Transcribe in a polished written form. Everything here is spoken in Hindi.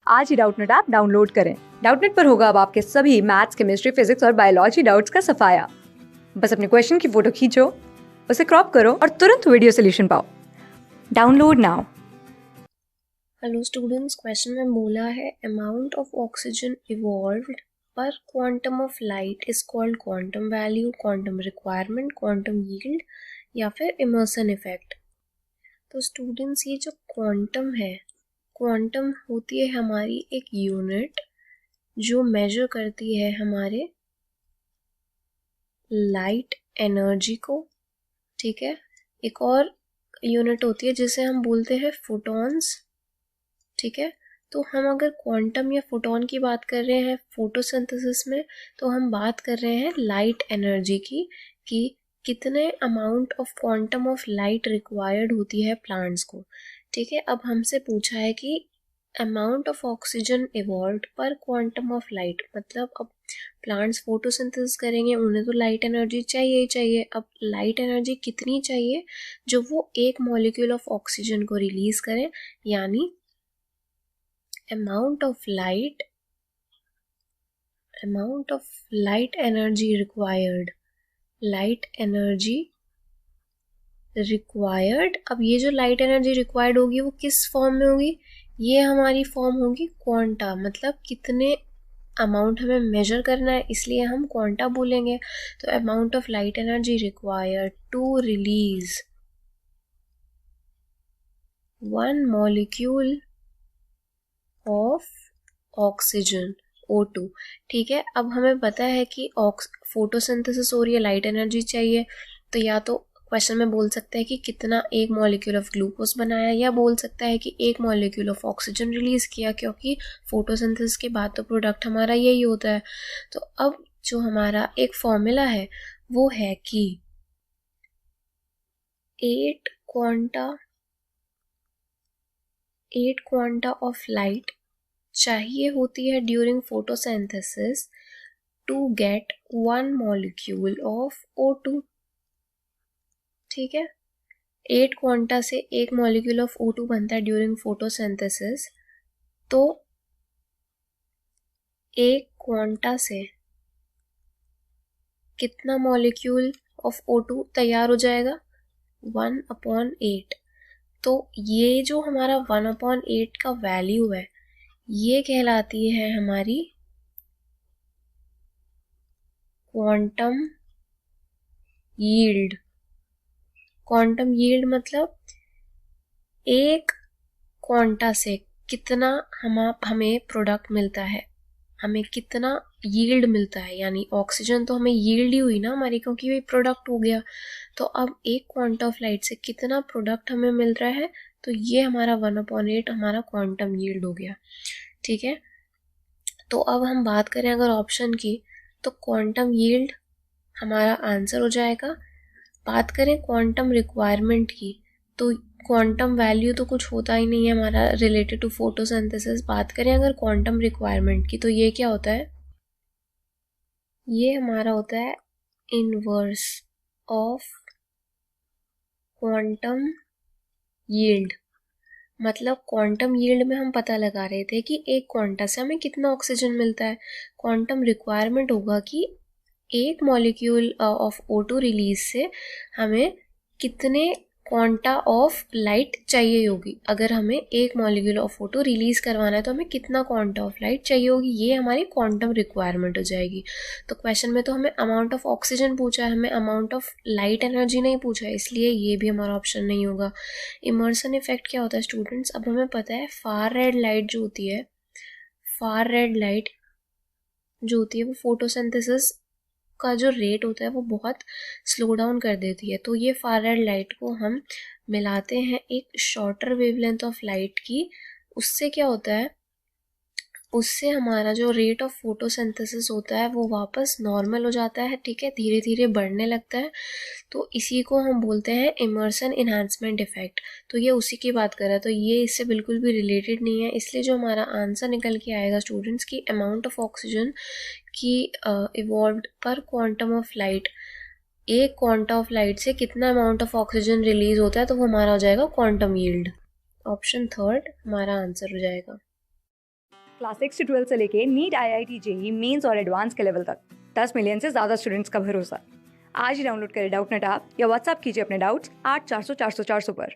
आज ही डाउटनेट ऐप डाउनलोड करें। डाउटनेट पर होगा अब आपके सभी मैथ्स, केमिस्ट्री, फिजिक्स और बायोलॉजी डाउट्स का सफाया। बस अपने क्वेश्चन की फोटो खींचो, उसे क्रॉप करो और तुरंत वीडियो सोल्यूशन पाओ। Download now. Hello students, question में बोला है अमाउंट ऑफ ऑक्सीजन इवॉल्व्ड पर quantum of light is called quantum value, quantum requirement, quantum yield या फिर इमर्सन इफेक्ट। तो स्टूडेंट्स, ये जो क्वांटम है, क्वांटम होती है हमारी एक यूनिट जो मेजर करती है हमारे लाइट एनर्जी को। ठीक है, एक और यूनिट होती है जिसे हम बोलते हैं फोटॉन्स। ठीक है, तो हम अगर क्वांटम या फोटोन की बात कर रहे हैं फोटोसिंथेसिस में, तो हम बात कर रहे हैं लाइट एनर्जी की, कि कितने amount of quantum of light required होती है प्लांट्स को। ठीक है, अब हमसे पूछा है कि अमाउंट ऑफ ऑक्सीजन इवॉल्व्ड पर क्वांटम ऑफ लाइट, मतलब अब प्लांट्स फोटोसिंथेसिस करेंगे, उन्हें तो लाइट एनर्जी चाहिए ही चाहिए। अब लाइट एनर्जी कितनी चाहिए जो वो एक मॉलिक्यूल ऑफ ऑक्सीजन को रिलीज करें, यानी amount of light energy required, light energy required। अब ये जो लाइट एनर्जी रिक्वायर्ड होगी वो किस फॉर्म में होगी? ये हमारी फॉर्म होगी क्वांटा, मतलब कितने अमाउंट हमें मेजर करना है, इसलिए हम क्वांटा बोलेंगे। तो amount of light energy required to release 1 molecule of oxygen O2। ठीक है, अब हमें पता है कि फोटोसिंथेसिस हो रही है, लाइट एनर्जी चाहिए, तो या तो क्वेश्चन में बोल सकते हैं कि कितना एक मॉलिक्यूल ऑफ ग्लूकोज बनाया, या बोल सकता है कि एक मॉलिक्यूल ऑफ ऑक्सीजन रिलीज किया, क्योंकि फोटोसिंथेसिस के बाद तो प्रोडक्ट हमारा यही होता है। तो अब जो हमारा एक फॉर्मूला है वो है कि 8 क्वांटा ऑफ लाइट चाहिए होती है during photosynthesis to get 1 molecule of O2। ठीक है, 8 क्वांटा से 1 मॉलिक्यूल ऑफ O2 बनता है ड्यूरिंग फोटोसिंथेसिस, तो एक क्वांटा से कितना मॉलिक्यूल ऑफ O2 तैयार हो जाएगा? 1/8। तो ये जो हमारा 1/8 का वैल्यू है, ये कहलाती है हमारी क्वांटम यील्ड। क्वांटम यील्ड मतलब एक क्वांटा से कितना हमें प्रोडक्ट मिलता है, हमें कितना यील्ड मिलता है, यानी ऑक्सीजन तो हमें यील्ड ही हुई ना हमारी, क्योंकि ये प्रोडक्ट हो गया। तो अब एक क्वांटा ऑफ लाइट से कितना प्रोडक्ट हमें मिल रहा है, तो ये हमारा 1/8 हमारा क्वांटम यील्ड हो गया। ठीक है, तो अब हम बात करें अगर ऑप्शन की, तो क्वांटम यील्ड हमारा आंसर हो जाएगा। बात करें क्वांटम रिक्वायरमेंट की, तो क्वांटम वैल्यू तो कुछ होता ही नहीं है हमारा रिलेटेड टू फोटोसिंथेसिस। बात करें अगर क्वांटम रिक्वायरमेंट की, तो ये क्या होता है? ये हमारा होता है इनवर्स ऑफ क्वांटम यील्ड। मतलब क्वांटम यील्ड में हम पता लगा रहे थे कि एक क्वांटा से हमें कितना ऑक्सीजन मिलता है। क्वांटम रिक्वायरमेंट होगा कि एक मॉलिक्यूल ऑफ O2 रिलीज से हमें कितने क्वांटा ऑफ लाइट चाहिए होगी। अगर हमें एक मॉलिक्यूल ऑफ O2 रिलीज करवाना है तो हमें कितना क्वांटा ऑफ लाइट चाहिए होगी, ये हमारी क्वांटम रिक्वायरमेंट हो जाएगी। तो क्वेश्चन में तो हमें अमाउंट ऑफ ऑक्सीजन पूछा है, हमें अमाउंट ऑफ लाइट एनर्जी नहीं पूछा है, इसलिए ये भी हमारा ऑप्शन नहीं होगा। इमर्सन इफेक्ट क्या होता है स्टूडेंट्स? अब हमें पता है फार रेड लाइट जो होती है, फार रेड लाइट जो होती है वो फोटोसिंथेसिस का जो रेट होता है वो बहुत स्लो डाउन कर देती है। तो ये फार रेड लाइट को हम मिलाते हैं एक शॉर्टर वेवलेंथ ऑफ लाइट की, उससे क्या होता है, उससे हमारा जो रेट ऑफ फोटोसिंथेसिस होता है वो वापस नॉर्मल हो जाता है। ठीक है, धीरे धीरे बढ़ने लगता है। तो इसी को हम बोलते हैं इमर्सन इन्हांसमेंट इफेक्ट। तो ये उसी की बात कर रहा है, तो ये इससे बिल्कुल भी रिलेटेड नहीं है। इसलिए जो हमारा आंसर निकल के आएगा स्टूडेंट्स की अमाउंट ऑफ ऑक्सीजन की इवॉल्व्ड पर क्वांटम ऑफ लाइट, एक क्वांटा ऑफ लाइट से कितना अमाउंट ऑफ ऑक्सीजन रिलीज होता है, तो वो हमारा हो जाएगा क्वांटम यील्ड। ऑप्शन 3 हमारा आंसर हो जाएगा। क्लास 6 से 12 से लेके नीट, IIT, जेई मेंस और एडवांस के लेवल तक 10 मिलियन से ज्यादा स्टूडेंट्स का भरोसा। आज ही डाउनलोड करें डाउटनेट ऐप या व्हाट्सएप कीजिए अपने डाउट्स 8400 400 400 पर।